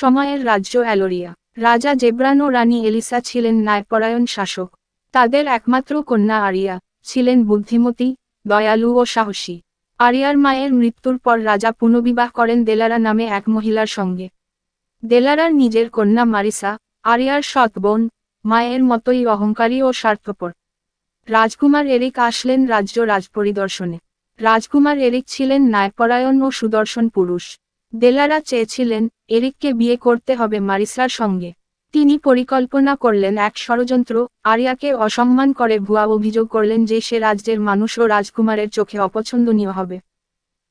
সময়ের রাজ্য অ্যালোরিয়া। রাজা জেব্রান ও রানী এলিসা ছিলেন ন্যায়পরায়ণ শাসক। তাদের একমাত্র কন্যা আরিয়া ছিলেন বুদ্ধিমতী, দয়ালু ও সাহসী। আরিয়ার মায়ের মৃত্যুর পর রাজা পুনর্বিবাহ করেন দেলারা নামে এক মহিলার সঙ্গে। দেলারার নিজের কন্যা মারিসা, আরিয়ার সৎ বোন, মায়ের মতোই অহংকারী ও স্বার্থপর। রাজকুমার এরিক আসলেন রাজ্য রাজপরিদর্শনে। রাজকুমার এরিক ছিলেন ন্যায়পরায়ণ ও সুদর্শন পুরুষ। দেলারা চেয়েছিলেন এরিককে বিয়ে করতে হবে মারিসার সঙ্গে। তিনি পরিকল্পনা করলেন এক ষড়যন্ত্র, আরিয়াকে অসম্মান করে ভুয়া অভিযোগ করলেন যে সে রাজ্যের মানুষ ও রাজকুমারের চোখে অপছন্দনীয় হবে।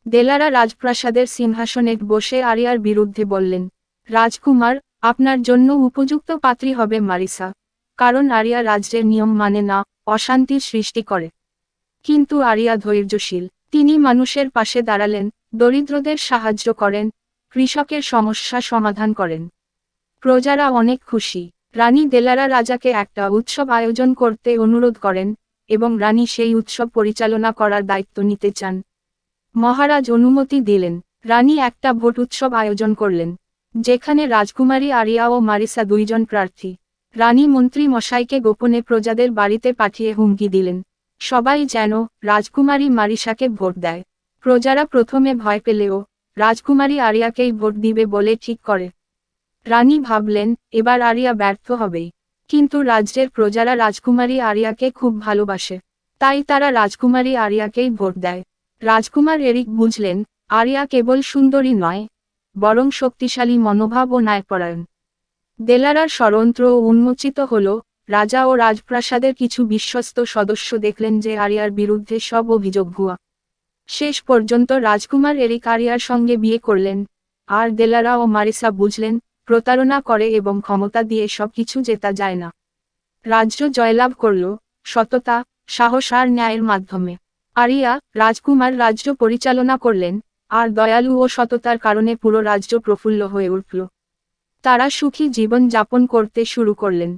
দেলারা রাজপ্রাসাদের সিংহাসনে বসে আরিয়ার বিরুদ্ধে বললেন, রাজকুমার, আপনার জন্য উপযুক্ত পাত্রী হবে মারিসা, কারণ আরিয়া রাজ্যের নিয়ম মানে না, অশান্তির সৃষ্টি করে। কিন্তু আরিয়া ধৈর্যশীল। তিনি মানুষের পাশে দাঁড়ালেন, দরিদ্রদের সাহায্য করেন, কৃষকের সমস্যা সমাধান করেন। প্রজারা অনেক খুশি। রানী দেলারা রাজাকে একটা উৎসব আয়োজন করতে অনুরোধ করেন, এবং রানী সেই উৎসব পরিচালনা করার দায়িত্ব নিতে চান। মহারাজ অনুমতি দিলেন। রানী একটা ভোট উৎসব আয়োজন করলেন, যেখানে রাজকুমারী আরিয়া ও মারিসা দুইজন প্রার্থী। রানী মন্ত্রী মশাইকে গোপনে প্রজাদের বাড়িতে পাঠিয়ে হুমকি দিলেন, সবাই যেন রাজকুমারী মারিসাকে ভোট দেয়। প্রজারা প্রথমে ভয় পেলেও রাজকুমারী আরিয়াকেই ভোট দিবে বলে ঠিক করে। রানী ভাবলেন এবার আরিয়া ব্যর্থ হবেই। কিন্তু রাজ্যের প্রজারা রাজকুমারী আরিয়াকে খুব ভালোবাসে, তাই তারা রাজকুমারী আরিয়াকেই ভোট দেয়। রাজকুমার এরিক বুঝলেন আরিয়া কেবল সুন্দরী নয়, বরং শক্তিশালী মনোভাব ও ন্যায়পরায়ণ। দেলারার ষড়যন্ত্র উন্মোচিত হল। রাজা ও রাজপ্রাসাদের কিছু বিশ্বস্ত সদস্য দেখলেন যে আরিয়ার বিরুদ্ধে সব অভিযোগ ভুয়া। শেষ পর্যন্ত রাজকুমার এরিক আরিয়ার সঙ্গে বিয়ে করলেন, আর দেলারা ও মারিসা বুঝলেন প্রতারণা করে এবং ক্ষমতা দিয়ে সবকিছু জেতা যায় না। রাজ্য জয়লাভ করল সততা, সাহস আর ন্যায়ের মাধ্যমে। আরিয়া রাজকুমার রাজ্য পরিচালনা করলেন, আর দয়ালু ও সততার কারণে পুরো রাজ্য প্রফুল্ল হয়ে উঠল। তারা সুখী জীবন যাপন করতে শুরু করলেন।